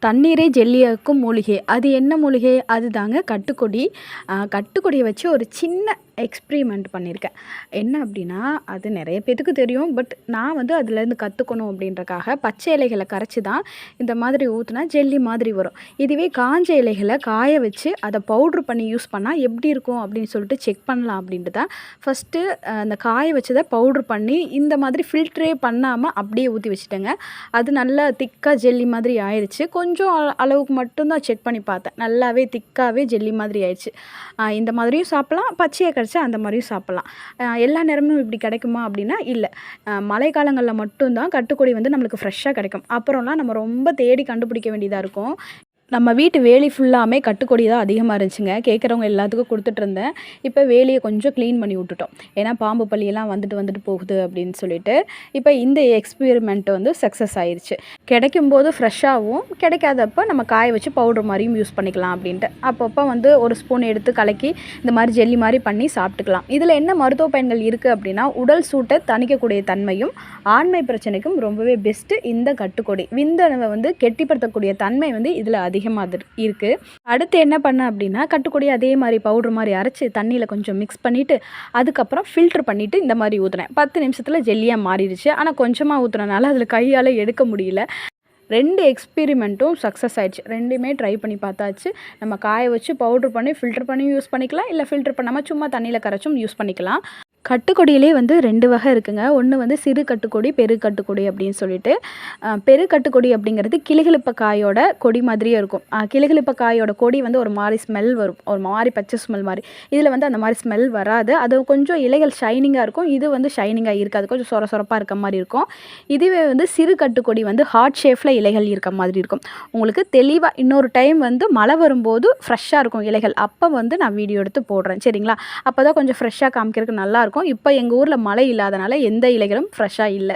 தண்ணீரை ஜெல்லியாக்கும் மூலிகை. அது என்ன மூலிகை? அதுதாங்க கட்டுக்கொடி. கட்டுக்கொடிய வச்சு ஒரு சின்ன எக்ஸ்பிரிமெண்ட் பண்ணியிருக்கேன். என்ன அப்படின்னா, அது நெறைய பேத்துக்கு தெரியும். பட் நான் வந்து அதுலேருந்து கத்துக்கணும் அப்படின்றக்காக பச்சை இலைகள கரைச்சு தான் இந்த மாதிரி ஊத்துனா ஜெல்லி மாதிரி வரும். இதுவே காஞ்ச இலைகள காய வச்சு அத பவுட்ரு பண்ணி யூஸ் பண்ணா எப்படி இருக்கும் அப்படின்னு சொல்லிட்டு செக் பண்ணலாம் அப்படின்ட்டு தான் ஃபஸ்ட்டு அந்த காய வச்சத பவுட்ரு பண்ணி இந்த மாதிரி ஃபில்டரே பண்ணாம அப்படியே ஊத்தி வச்சுட்டேங்க. அது நல்லா திக்கா ஜெல்லி மாதிரி ஆயிருச்சு. கொஞ்சம் அளவுக்கு மட்டும் தான் செக் பண்ணி பார்த்தேன். நல்லாவே திக்காவே ஜெல்லி மாதிரி ஆயிடுச்சு. இந்த மாதிரியும் சாப்பிடலாம். பச்சையா கரைச்சா அந்த மாதிரியும் சாப்பிடலாம். எல்லா நேரமும் இப்படி கிடைக்குமா அப்படின்னா இல்ல. மழை காலங்கள்ல மட்டும் தான் கட்டுக்கொடி வந்து நம்மளுக்கு ஃப்ரெஷ்ஷா கிடைக்கும். அப்புறம்லாம் நம்ம ரொம்ப தேடி கண்டுபிடிக்க வேண்டியதா இருக்கும். நம்ம வீட்டு வேலி ஃபுல்லாமே கட்டுக்கொடி தான் அதிகமாக இருந்துச்சுங்க. கேட்குறவங்க எல்லாத்துக்கும் குடுத்துட்ருந்தேன். இப்போ வேலிய கொஞ்சம் க்ளீன் பண்ணி விட்டுட்டோம். ஏன்னா பாம்பு பல்லியெல்லாம் வந்துட்டு போகுது அப்படின்னு சொல்லிட்டு. இப்போ இந்த எக்ஸ்பெரிமெண்ட் வந்து சக்ஸஸ் ஆயிருச்சு. கிடைக்கும்போது ஃப்ரெஷ்ஷாவும், கிடைக்காதப்ப நம்ம காய வச்சு பவுடர் மாரியும் யூஸ் பண்ணிக்கலாம் அப்படின்ட்டு. அப்பப்போ வந்து ஒரு ஸ்பூன் எடுத்து கலக்கி இந்த மாதிரி ஜெல்லி மாரி பண்ணி சாப்பிட்டுக்கலாம். இதில் என்ன மருத்துவ பயன்கள் இருக்குது அப்படின்னா, உடல் சூட்டை தணிக்கக்கூடிய தன்மையும், ஆண்மை பிரச்சனைக்கும் ரொம்பவே பெஸ்ட்டு இந்த கட்டுக்கொடி. விந்தணுவை வந்து கெட்டிப்படுத்தக்கூடிய தன்மை வந்து இதில் அதிகமாக இருக்குது. அடுத்து என்ன பண்ணேன் அப்படின்னா, கட்டுக்கொடி அதே மாதிரி பவுடர் மாதிரி அரைச்சி தண்ணியில் கொஞ்சம் மிக்ஸ் பண்ணிவிட்டு அதுக்கப்புறம் ஃபில்ட்ரு பண்ணிவிட்டு இந்த மாதிரி ஊற்றினேன். 10 நிமிஷத்தில் ஜெல்லியாக மாறிடுச்சு. ஆனால் கொஞ்சமாக ஊற்றுனனால அதில் கையால் எடுக்க முடியல. 2 எக்ஸ்பெரிமெண்ட்டும் சக்ஸஸ் ஆயிடுச்சு. 2மே ட்ரை பண்ணி பார்த்தாச்சு. நம்ம காய வச்சு பவுட்ரு பண்ணி ஃபில்டர் பண்ணி யூஸ் பண்ணிக்கலாம். இல்லை ஃபில்டர் பண்ணாமல் சும்மா தண்ணியில் கரைச்சும் யூஸ் பண்ணிக்கலாம். கட்டுக்கொடியிலே வந்து 2 வகை இருக்குங்க. ஒன்று வந்து சிறு கட்டுக்கொடி, பெரு கட்டுக்கொடி அப்படின்னு சொல்லிட்டு. பெரு கட்டுக்கொடி அப்படிங்கிறது கிளுகிளுப்ப காயோட கொடி மாதிரியே இருக்கும். கிளுகிளுப்ப காயோட கொடி வந்து ஒரு மாதிரி ஸ்மெல் வரும். ஒரு மாதிரி பச்சை ஸ்மெல் மாதிரி. இதில் வந்து அந்த மாதிரி ஸ்மெல் வராது. அது கொஞ்சம் இலைகள் ஷைனிங்காக இருக்கும். இது வந்து ஷைனிங்காக இருக்காது. கொஞ்சம் சொர சொரப்பாக இருக்க மாதிரி இருக்கும். இதுவே வந்து சிறு கட்டுக்கொடி வந்து ஹார்ட் ஷேப்பில் இலைகள் இருக்க மாதிரி இருக்கும். உங்களுக்கு தெளிவாக இன்னொரு டைம் வந்து மழை வரும்போது ஃப்ரெஷ்ஷாக இருக்கும் இலைகள். அப்போ வந்து நான் வீடியோ எடுத்து போடுறேன். சரிங்களா? அப்போ தான் கொஞ்சம் ஃப்ரெஷ்ஷாக காமிக்கிறதுக்கு நல்லாயிருக்கும். இப்போ எங்கள் ஊரில் மழை இல்லாதனால எந்த இலைகளும் ஃப்ரெஷ்ஷாக இல்லை.